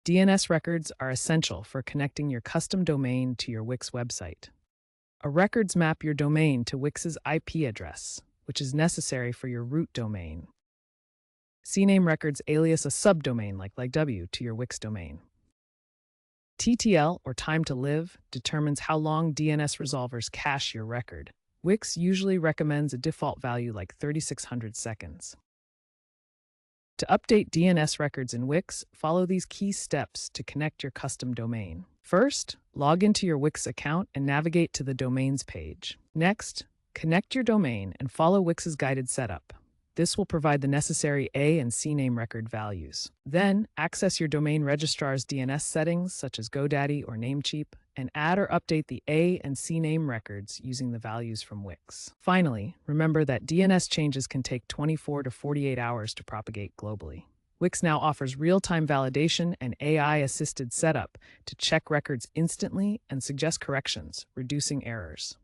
DNS records are essential for connecting your custom domain to your Wix website. A records map your domain to Wix's IP address, which is necessary for your root domain. CNAME records alias a subdomain like W to your Wix domain. TTL, or time to live, determines how long DNS resolvers cache your record. Wix usually recommends a default value like 3600 seconds. To update DNS records in Wix, follow these key steps to connect your custom domain. First, log into your Wix account and navigate to the Domains page. Next, connect your domain and follow Wix's guided setup. This will provide the necessary A and CNAME record values. Then, access your domain registrar's DNS settings, such as GoDaddy or Namecheap, and add or update the A and CNAME records using the values from Wix. Finally, remember that DNS changes can take 24 to 48 hours to propagate globally. Wix now offers real-time validation and AI-assisted setup to check records instantly and suggest corrections, reducing errors.